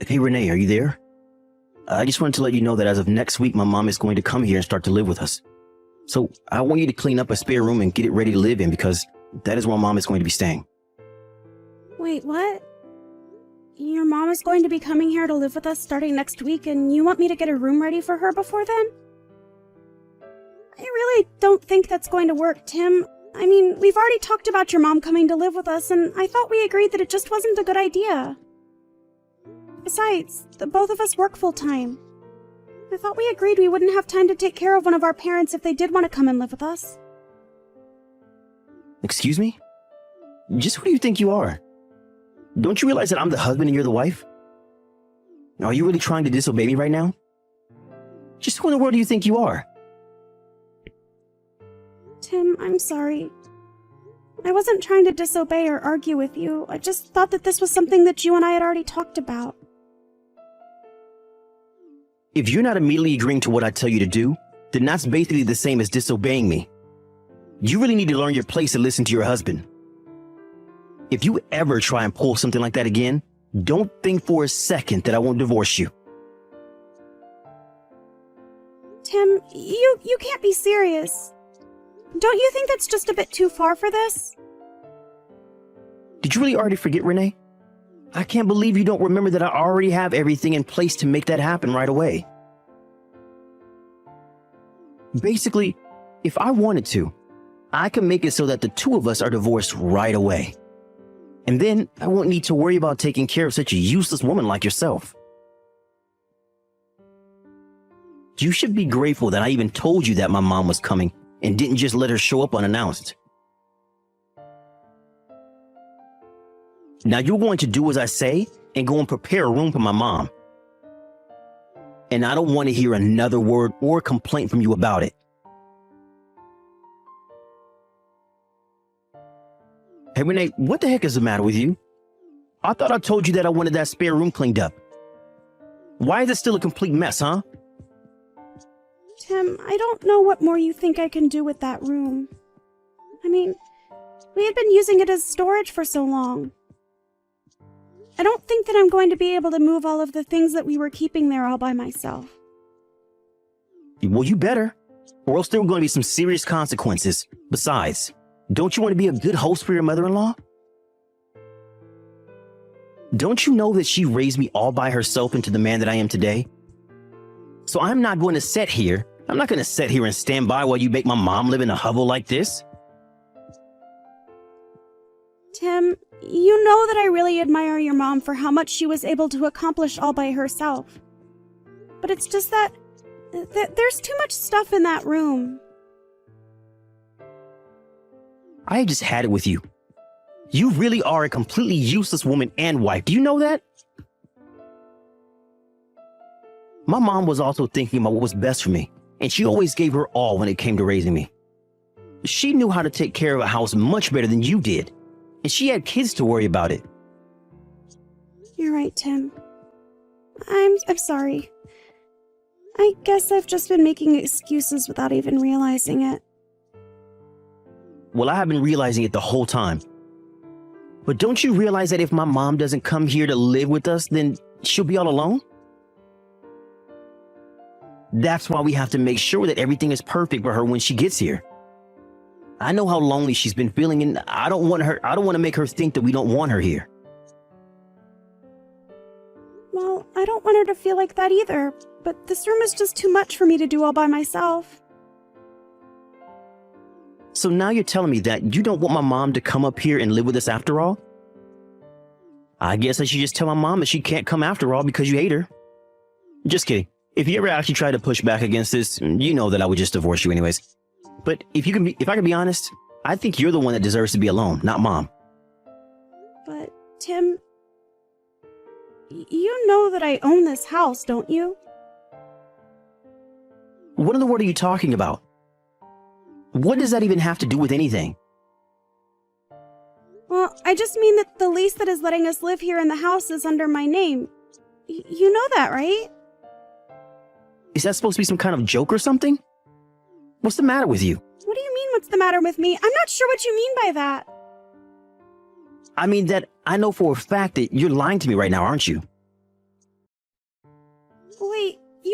Hey Renee, are you there? I just wanted to let you know that as of next week, my mom is going to come here and start to live with us. So I want you to clean up a spare room and get it ready to live in because that is where mom is going to be staying. Wait, what? Your mom is going to be coming here to live with us starting next week, and you want me to get a room ready for her before then? I really don't think that's going to work, Tim. I mean, we've already talked about your mom coming to live with us, and I thought we agreed that it just wasn't a good idea. Besides, the both of us work full-time. I thought we agreed we wouldn't have time to take care of one of our parents if they did want to come and live with us. Excuse me? Just who do you think you are? Don't you realize that I'm the husband and you're the wife? Are you really trying to disobey me right now? Just who in the world do you think you are? Tim, I'm sorry. I wasn't trying to disobey or argue with you. I just thought that this was something that you and I had already talked about. If you're not immediately agreeing to what I tell you to do, then that's basically the same as disobeying me. You really need to learn your place and listen to your husband. If you ever try and pull something like that again, don't think for a second that I won't divorce you. Tim, you can't be serious. Don't you think that's just a bit too far for this? Did you really already forget, Renee? I can't believe you don't remember that I already have everything in place to make that happen right away. Basically, if I wanted to, I could make it so that the two of us are divorced right away. And then I won't need to worry about taking care of such a useless woman like yourself. You should be grateful that I even told you that my mom was coming and didn't just let her show up unannounced. Now you're going to do as I say and go and prepare a room for my mom. And I don't want to hear another word or complaint from you about it. Hey Renee, what the heck is the matter with you? I thought I told you that I wanted that spare room cleaned up. Why is it still a complete mess, huh? Tim, I don't know what more you think I can do with that room. I mean, we had been using it as storage for so long. I don't think that I'm going to be able to move all of the things that we were keeping there all by myself. Well, you better, or else there are going to be some serious consequences. Besides, don't you want to be a good host for your mother-in-law? Don't you know that she raised me all by herself into the man that I am today? So I'm not going to sit here and stand by while you make my mom live in a hovel like this. Tim, you know that I really admire your mom for how much she was able to accomplish all by herself. But it's just that there's too much stuff in that room. I just had it with you. You really are a completely useless woman and wife. Do you know that? My mom was also thinking about what was best for me, and she always gave her all when it came to raising me. She knew how to take care of a house much better than you did, and she had kids to worry about it. You're right, Tim. I'm sorry. I guess I've just been making excuses without even realizing it. Well, I have been realizing it the whole time. But don't you realize that if my mom doesn't come here to live with us, then she'll be all alone? That's why we have to make sure that everything is perfect for her when she gets here. I know how lonely she's been feeling, and I don't want to make her think that we don't want her here. Well, I don't want her to feel like that either, but this room is just too much for me to do all by myself. So now you're telling me that you don't want my mom to come up here and live with us after all? I guess I should just tell my mom that she can't come after all because you hate her. Just kidding. If you ever actually try to push back against this, you know that I would just divorce you anyways. But if I can be honest, I think you're the one that deserves to be alone, not mom. But, Tim, you know that I own this house, don't you? What in the world are you talking about? What does that even have to do with anything? Well, I just mean that the lease that is letting us live here in the house is under my name. You know that, right? Is that supposed to be some kind of joke or something? What's the matter with you? What do you mean, what's the matter with me? I'm not sure what you mean by that. I mean that I know for a fact that you're lying to me right now, aren't you?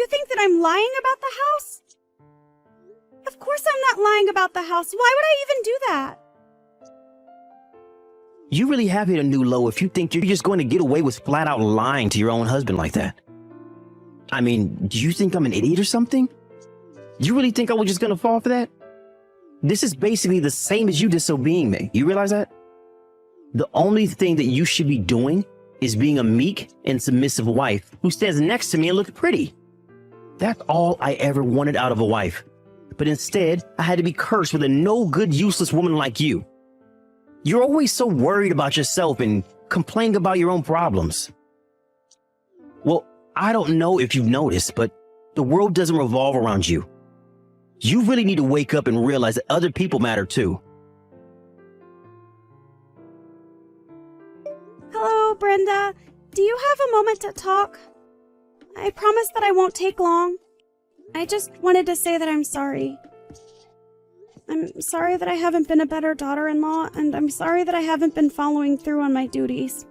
You think that I'm lying about the house? Of course I'm not lying about the house. Why would I even do that? You really have hit a new low if you think you're just going to get away with flat out lying to your own husband like that. I mean, do you think I'm an idiot or something? You really think I was just going to fall for that? This is basically the same as you disobeying me. You realize that? The only thing that you should be doing is being a meek and submissive wife who stands next to me and looks pretty. That's all I ever wanted out of a wife. But instead, I had to be cursed with a no good, useless woman like you. You're always so worried about yourself and complaining about your own problems. Well, I don't know if you've noticed, but the world doesn't revolve around you. You really need to wake up and realize that other people matter too. Hello, Brenda. Do you have a moment to talk? I promise that I won't take long. I just wanted to say that I'm sorry. I'm sorry that I haven't been a better daughter-in-law, and I'm sorry that I haven't been following through on my duties.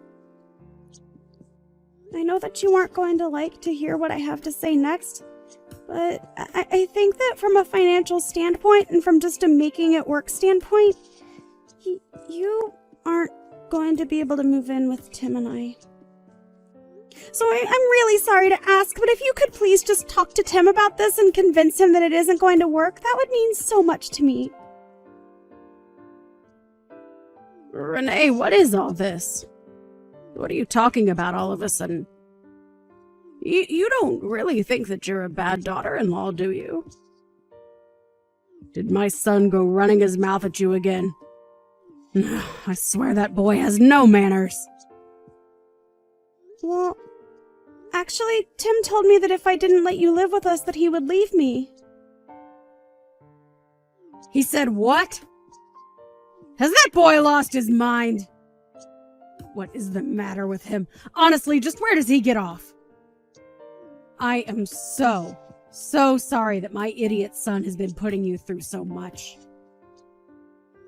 I know that you aren't going to like to hear what I have to say next, but I think that from a financial standpoint and from just a making it work standpoint, you aren't going to be able to move in with Tim and I. So I'm really sorry to ask, but if you could please just talk to Tim about this and convince him that it isn't going to work, that would mean so much to me. Renee, what is all this? What are you talking about all of a sudden? You don't really think that you're a bad daughter-in-law, do you? Did my son go running his mouth at you again? I swear that boy has no manners. Well, actually, Tim told me that if I didn't let you live with us, that he would leave me. He said what? Has that boy lost his mind? What is the matter with him? Honestly, just where does he get off? I am so sorry that my idiot son has been putting you through so much.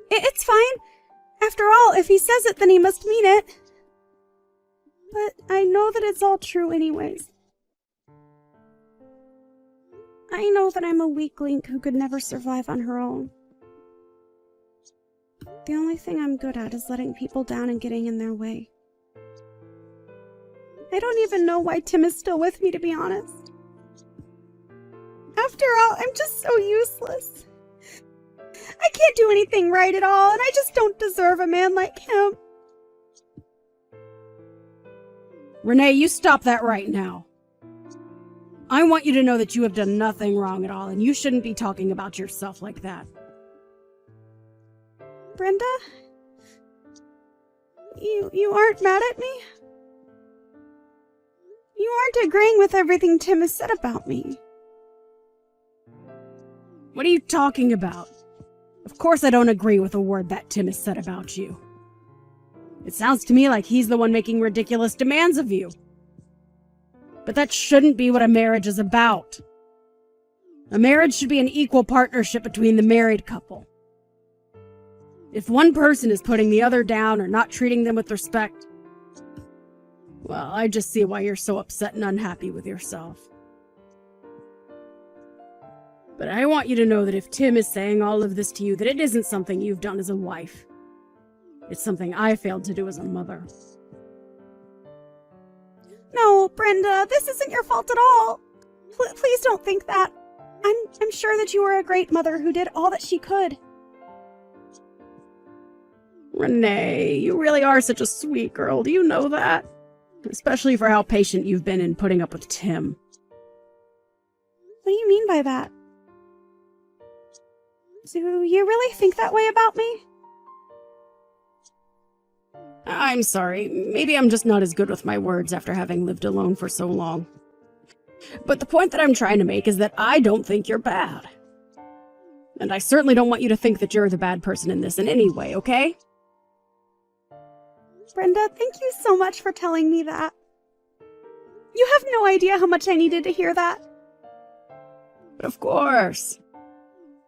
It's fine. After all, if he says it, then he must mean it. But I know that it's all true anyways. I know that I'm a weak link who could never survive on her own. The only thing I'm good at is letting people down and getting in their way. I don't even know why Tim is still with me, to be honest. After all, I'm just so useless. I can't do anything right at all, and I just don't deserve a man like him. Renee, you stop that right now. I want you to know that you have done nothing wrong at all, and you shouldn't be talking about yourself like that. Brenda? You aren't mad at me? You aren't agreeing with everything Tim has said about me. What are you talking about? Of course I don't agree with a word that Tim has said about you. It sounds to me like he's the one making ridiculous demands of you. But that shouldn't be what a marriage is about. A marriage should be an equal partnership between the married couple. If one person is putting the other down or not treating them with respect, well, I just see why you're so upset and unhappy with yourself. But I want you to know that if Tim is saying all of this to you, that it isn't something you've done as a wife. It's something I failed to do as a mother. No, Brenda, this isn't your fault at all. Please don't think that. I'm sure that you were a great mother who did all that she could. Renee, you really are such a sweet girl. Do you know that? Especially for how patient you've been in putting up with Tim. What do you mean by that? Do you really think that way about me? I'm sorry. Maybe I'm just not as good with my words after having lived alone for so long. But the point that I'm trying to make is that I don't think you're bad. And I certainly don't want you to think that you're the bad person in this in any way, okay? Brenda, thank you so much for telling me that. You have no idea how much I needed to hear that. But of course.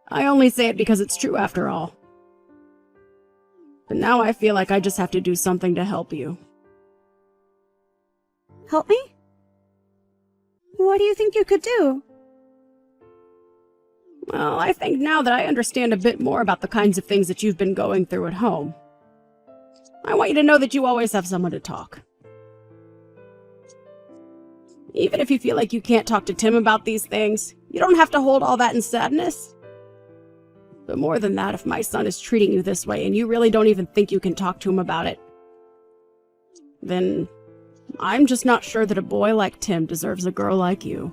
I only say it because it's true after all. But now I feel like I just have to do something to help you. Help me? What do you think you could do? Well, I think now that I understand a bit more about the kinds of things that you've been going through at home, I want you to know that you always have someone to talk. Even if you feel like you can't talk to Tim about these things, you don't have to hold all that in sadness. But more than that, if my son is treating you this way and you really don't even think you can talk to him about it, then I'm just not sure that a boy like Tim deserves a girl like you.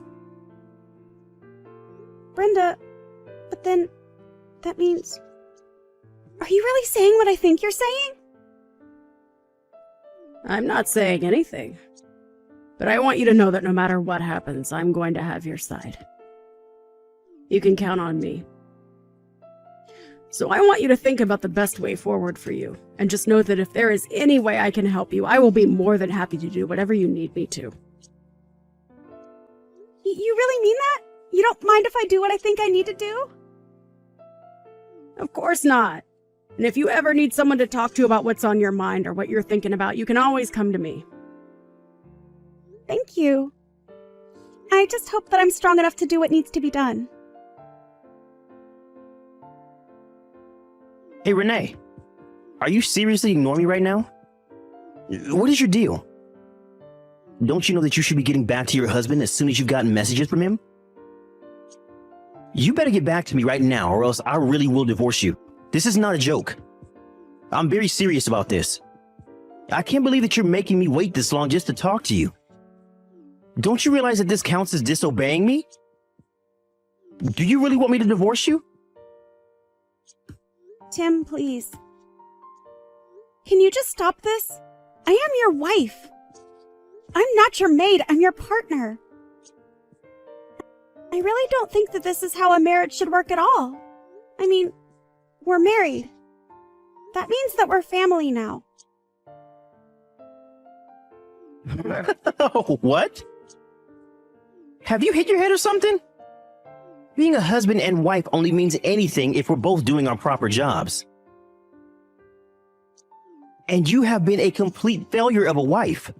Brenda, but then that means... Are you really saying what I think you're saying? I'm not saying anything. But I want you to know that no matter what happens, I'm going to have your side. You can count on me. So I want you to think about the best way forward for you, and just know that if there is any way I can help you, I will be more than happy to do whatever you need me to. You really mean that? You don't mind if I do what I think I need to do? Of course not. And if you ever need someone to talk to about what's on your mind or what you're thinking about, you can always come to me. Thank you. I just hope that I'm strong enough to do what needs to be done. Hey, Renee, are you seriously ignoring me right now? What is your deal? Don't you know that you should be getting back to your husband as soon as you've gotten messages from him? You better get back to me right now, or else I really will divorce you. This is not a joke. I'm very serious about this. I can't believe that you're making me wait this long just to talk to you. Don't you realize that this counts as disobeying me? Do you really want me to divorce you? Tim, please. Can you just stop this? I am your wife. I'm not your maid, I'm your partner. I really don't think that this is how a marriage should work at all. I mean, we're married. That means that we're family now. What? Have you hit your head or something? Being a husband and wife only means anything if we're both doing our proper jobs. And you have been a complete failure of a wife.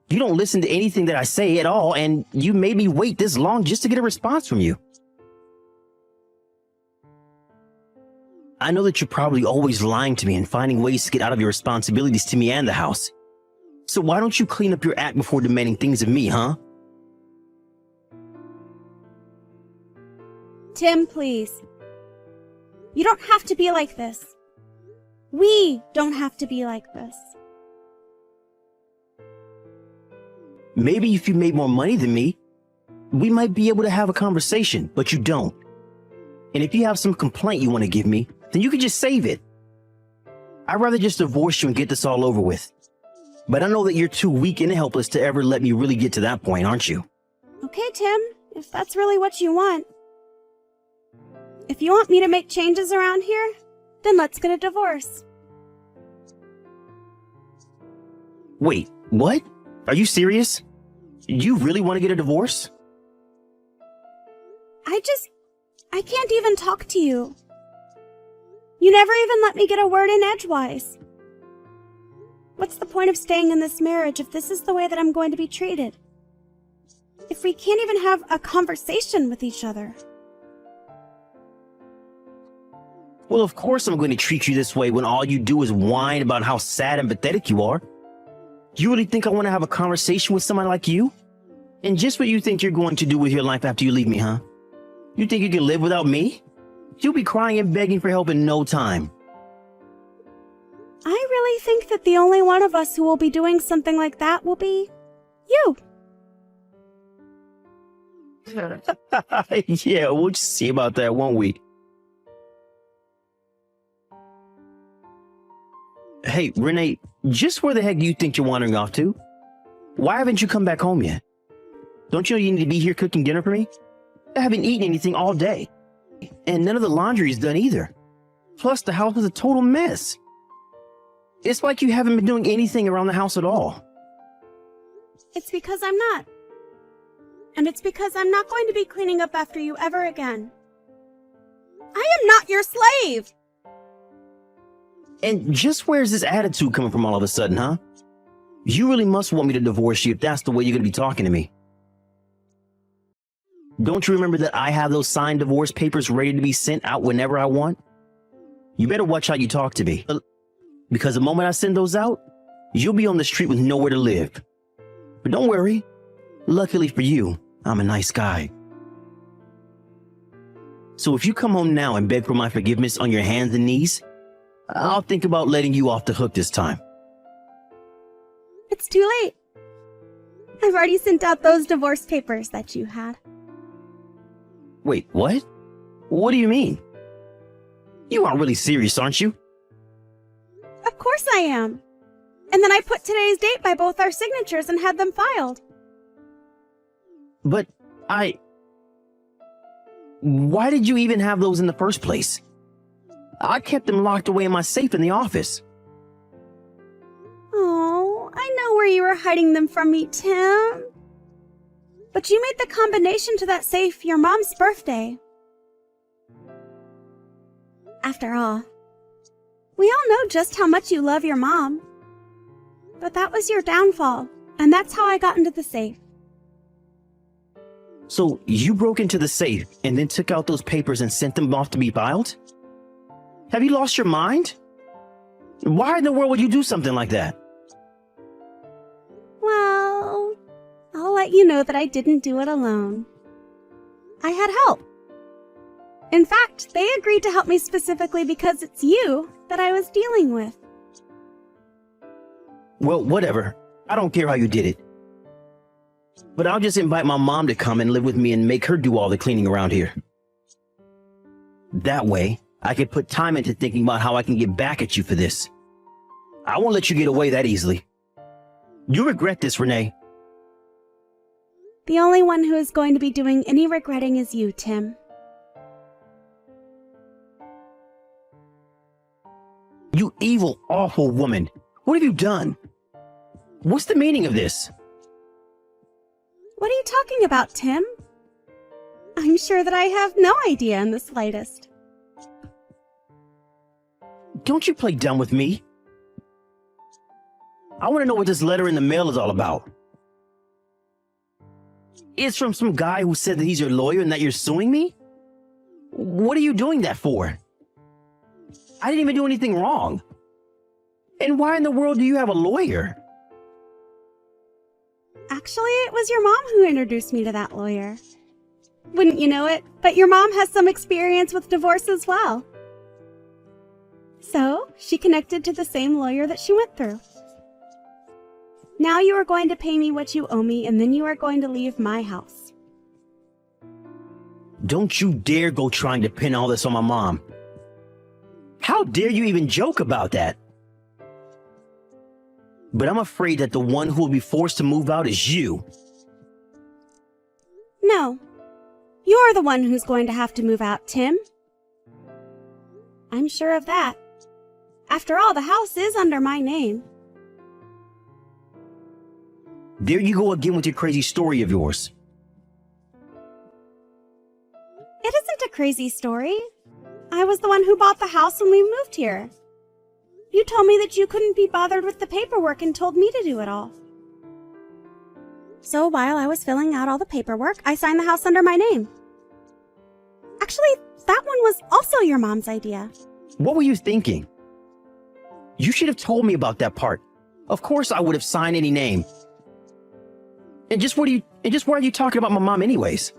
You don't listen to anything that I say at all, and you made me wait this long just to get a response from you. I know that you're probably always lying to me and finding ways to get out of your responsibilities to me and the house. So why don't you clean up your act before demanding things of me, huh? Tim, please. You don't have to be like this. We don't have to be like this. Maybe if you made more money than me, we might be able to have a conversation, but you don't. And if you have some complaint you want to give me, then you can just save it. I'd rather just divorce you and get this all over with. But I know that you're too weak and helpless to ever let me really get to that point, aren't you? Okay, Tim, if that's really what you want. If you want me to make changes around here, then let's get a divorce. Wait, what? Are you serious? You really want to get a divorce? I can't even talk to you. You never even let me get a word in edgewise. What's the point of staying in this marriage if this is the way that I'm going to be treated? If we can't even have a conversation with each other? Well, of course I'm going to treat you this way when all you do is whine about how sad and pathetic you are. You really think I want to have a conversation with someone like you? And just what you think you're going to do with your life after you leave me, huh? You think you can live without me? You'll be crying and begging for help in no time. I really think that the only one of us who will be doing something like that will be you. Yeah, we'll just see about that, won't we? Hey, Renee, just where the heck do you think you're wandering off to? Why haven't you come back home yet? Don't you know you need to be here cooking dinner for me? I haven't eaten anything all day. And none of the laundry is done either. Plus, the house is a total mess. It's like you haven't been doing anything around the house at all. It's because I'm not. And it's because I'm not going to be cleaning up after you ever again. I am not your slave! And just where's this attitude coming from all of a sudden, huh? You really must want me to divorce you if that's the way you're going to be talking to me. Don't you remember that I have those signed divorce papers ready to be sent out whenever I want? You better watch how you talk to me. Because the moment I send those out, you'll be on the street with nowhere to live. But don't worry. Luckily for you, I'm a nice guy. So if you come home now and beg for my forgiveness on your hands and knees, I'll think about letting you off the hook this time. It's too late. I've already sent out those divorce papers that you had. Wait, what? What do you mean? You aren't really serious, aren't you? Of course I am. And then I put today's date by both our signatures and had them filed. But why did you even have those in the first place? I kept them locked away in my safe in the office. Oh, I know where you were hiding them from me, Tim. But you made the combination to that safe your mom's birthday. After all, we all know just how much you love your mom. But that was your downfall, and that's how I got into the safe. So you broke into the safe and then took out those papers and sent them off to be filed? Have you lost your mind? Why in the world would you do something like that? Well, I'll let you know that I didn't do it alone. I had help. In fact, they agreed to help me specifically because it's you that I was dealing with. Well, whatever. I don't care how you did it. But I'll just invite my mom to come and live with me and make her do all the cleaning around here. That way, I can put time into thinking about how I can get back at you for this. I won't let you get away that easily. You regret this, Renee. The only one who is going to be doing any regretting is you, Tim. You evil, awful woman. What have you done? What's the meaning of this? What are you talking about, Tim? I'm sure that I have no idea in the slightest. Don't you play dumb with me. I want to know what this letter in the mail is all about. It's from some guy who said that he's your lawyer and that you're suing me? What are you doing that for? I didn't even do anything wrong. And why in the world do you have a lawyer? Actually, it was your mom who introduced me to that lawyer. Wouldn't you know it, but your mom has some experience with divorce as well. So, she connected to the same lawyer that she went through. Now you are going to pay me what you owe me, and then you are going to leave my house. Don't you dare go trying to pin all this on my mom. How dare you even joke about that? But I'm afraid that the one who will be forced to move out is you. No. You're the one who's going to have to move out, Tim. I'm sure of that. After all, the house is under my name. There you go again with your crazy story of yours. It isn't a crazy story. I was the one who bought the house when we moved here. You told me that you couldn't be bothered with the paperwork and told me to do it all. So while I was filling out all the paperwork, I signed the house under my name. Actually, that one was also your mom's idea. What were you thinking? You should have told me about that part. Of course I would have signed any name. And just why are you talking about my mom anyways?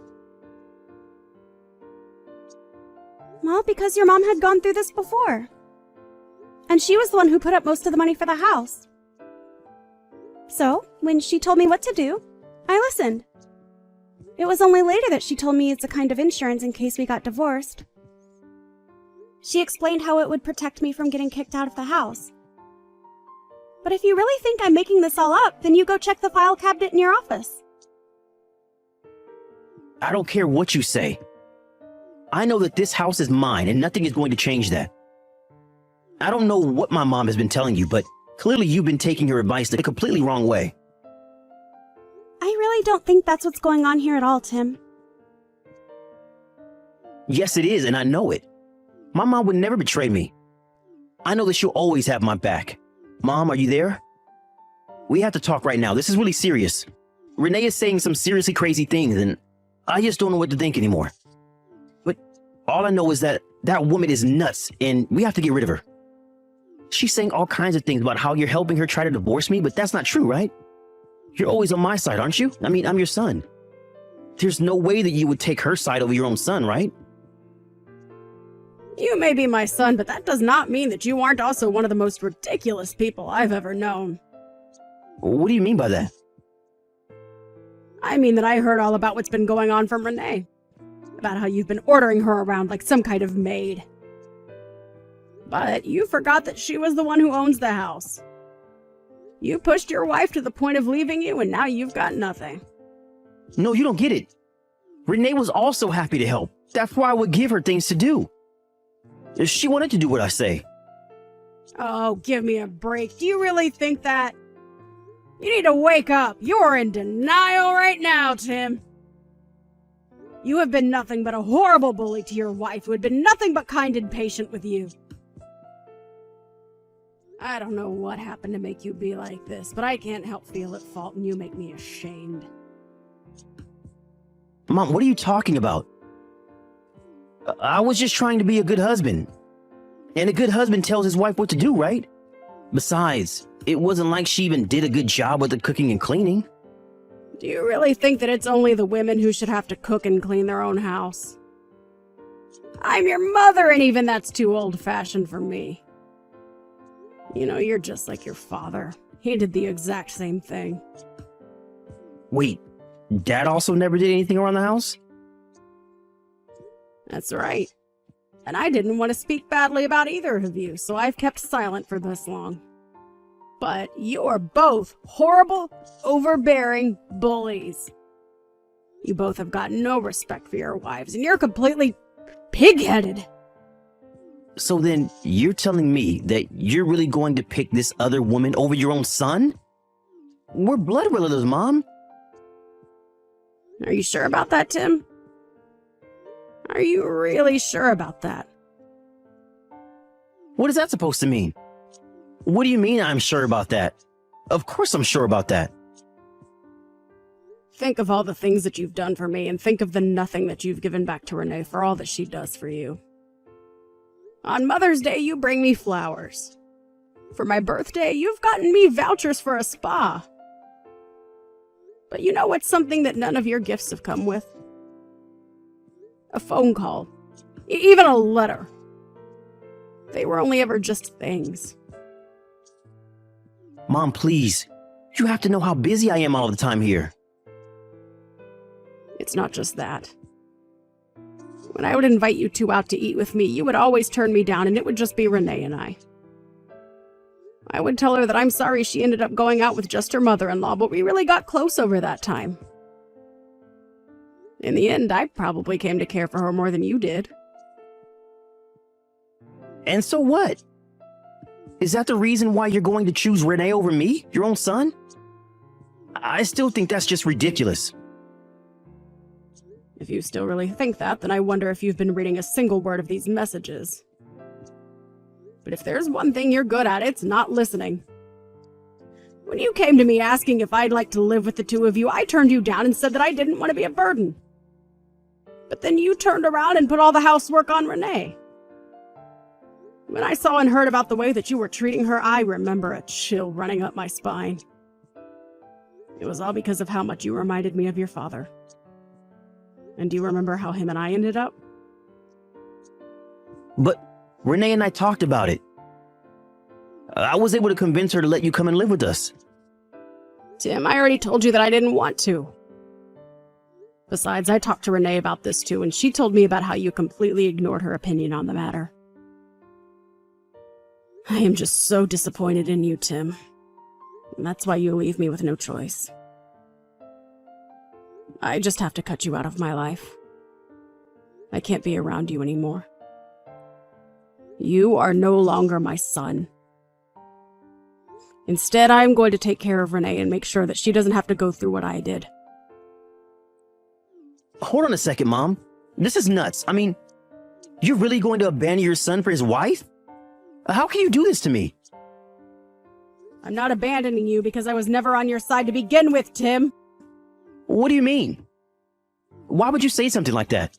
Well, because your mom had gone through this before. And she was the one who put up most of the money for the house. So, when she told me what to do, I listened. It was only later that she told me it's a kind of insurance in case we got divorced. She explained how it would protect me from getting kicked out of the house. But if you really think I'm making this all up, then you go check the file cabinet in your office. I don't care what you say. I know that this house is mine and nothing is going to change that. I don't know what my mom has been telling you, but clearly you've been taking her advice the completely wrong way. I really don't think that's what's going on here at all, Tim. Yes, it is, and I know it. My mom would never betray me. I know that she'll always have my back. Mom, are you there? We have to talk right now. This is really serious. Renee is saying some seriously crazy things, and I just don't know what to think anymore. But all I know is that that woman is nuts and we have to get rid of her. She's saying all kinds of things about how you're helping her try to divorce me, but that's not true, right? You're always on my side, aren't you? I mean, I'm your son. There's no way that you would take her side over your own son, right? You may be my son, but that does not mean that you aren't also one of the most ridiculous people I've ever known. What do you mean by that? I mean that I heard all about what's been going on from Renee. About how you've been ordering her around like some kind of maid. But you forgot that she was the one who owns the house. You pushed your wife to the point of leaving you, and now you've got nothing. No, you don't get it. Renee was also happy to help. That's why I would give her things to do. She wanted to do what I say. Oh, give me a break. Do you really think that? You need to wake up. You're in denial right now, Tim. You have been nothing but a horrible bully to your wife, who had been nothing but kind and patient with you. I don't know what happened to make you be like this, but I can't help feel at fault, and you make me ashamed. Mom, what are you talking about? I was just trying to be a good husband. And a good husband tells his wife what to do, right? Besides, it wasn't like she even did a good job with the cooking and cleaning. Do you really think that it's only the women who should have to cook and clean their own house? I'm your mother, and even that's too old-fashioned for me. You know, you're just like your father. He did the exact same thing. Wait, Dad also never did anything around the house? That's right. And I didn't want to speak badly about either of you, so I've kept silent for this long. But you are both horrible, overbearing bullies. You both have got no respect for your wives, and you're completely pig-headed. So then, you're telling me that you're really going to pick this other woman over your own son? We're blood relatives, Mom. Are you sure about that, Tim? Are you really sure about that? What is that supposed to mean? What do you mean I'm sure about that? Of course I'm sure about that. Think of all the things that you've done for me, and think of the nothing that you've given back to Renee for all that she does for you. On Mother's Day, you bring me flowers. For my birthday, you've gotten me vouchers for a spa. But you know what's something that none of your gifts have come with? A phone call. Even a letter. They were only ever just things. Mom, please. You have to know how busy I am all the time here. It's not just that. When I would invite you two out to eat with me, you would always turn me down, and it would just be Renee and I. I would tell her that I'm sorry she ended up going out with just her mother-in-law, but we really got close over that time. In the end, I probably came to care for her more than you did. And so what? Is that the reason why you're going to choose Renee over me, your own son? I still think that's just ridiculous. If you still really think that, then I wonder if you've been reading a single word of these messages. But if there's one thing you're good at, it's not listening. When you came to me asking if I'd like to live with the two of you, I turned you down and said that I didn't want to be a burden. But then you turned around and put all the housework on Renee. When I saw and heard about the way that you were treating her, I remember a chill running up my spine. It was all because of how much you reminded me of your father. And do you remember how him and I ended up? But Renee and I talked about it. I was able to convince her to let you come and live with us. Tim, I already told you that I didn't want to. Besides, I talked to Renee about this too, and she told me about how you completely ignored her opinion on the matter. I am just so disappointed in you, Tim. And that's why you leave me with no choice. I just have to cut you out of my life. I can't be around you anymore. You are no longer my son. Instead, I'm going to take care of Renee and make sure that she doesn't have to go through what I did. Hold on a second, Mom. This is nuts. I mean, you're really going to abandon your son for his wife? How can you do this to me? I'm not abandoning you because I was never on your side to begin with, Tim. What do you mean? Why would you say something like that?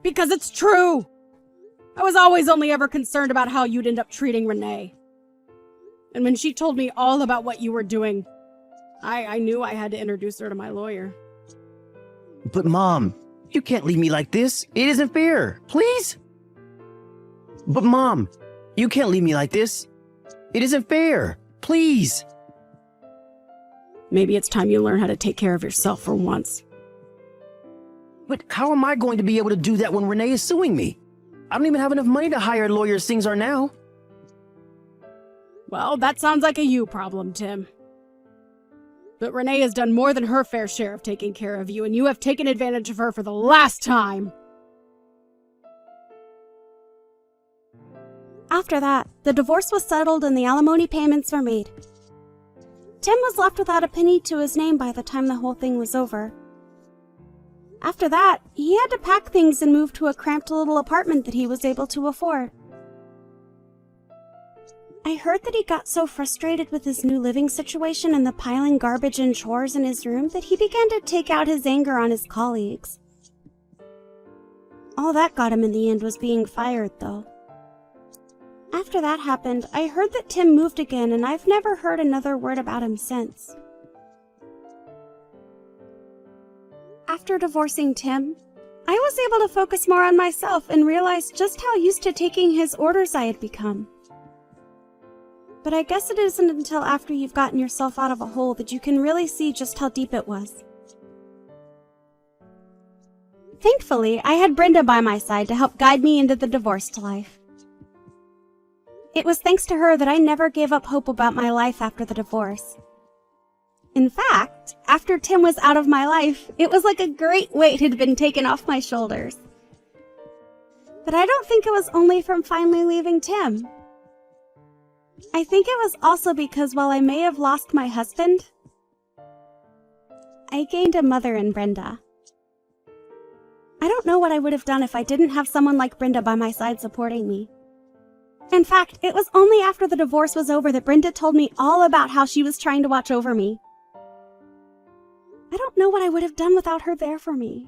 Because it's true! I was always only ever concerned about how you'd end up treating Renee. And when she told me all about what you were doing, I knew I had to introduce her to my lawyer. But Mom, you can't leave me like this. It isn't fair. Please? But Mom, you can't leave me like this. It isn't fair. Please. Maybe it's time you learn how to take care of yourself for once. But how am I going to be able to do that when Renee is suing me? I don't even have enough money to hire a lawyer as things are now. Well, that sounds like a you problem, Tim. But Renee has done more than her fair share of taking care of you, and you have taken advantage of her for the last time. After that, the divorce was settled and the alimony payments were made. Tim was left without a penny to his name by the time the whole thing was over. After that, he had to pack things and move to a cramped little apartment that he was able to afford. I heard that he got so frustrated with his new living situation and the piling garbage and chores in his room that he began to take out his anger on his colleagues. All that got him in the end was being fired, though. After that happened, I heard that Tim moved again, and I've never heard another word about him since. After divorcing Tim, I was able to focus more on myself and realize just how used to taking his orders I had become. But I guess it isn't until after you've gotten yourself out of a hole that you can really see just how deep it was. Thankfully, I had Brenda by my side to help guide me into the divorced life. It was thanks to her that I never gave up hope about my life after the divorce. In fact, after Tim was out of my life, it was like a great weight had been taken off my shoulders. But I don't think it was only from finally leaving Tim. I think it was also because while I may have lost my husband, I gained a mother in Brenda. I don't know what I would have done if I didn't have someone like Brenda by my side supporting me. In fact, it was only after the divorce was over that Brenda told me all about how she was trying to watch over me. I don't know what I would have done without her there for me.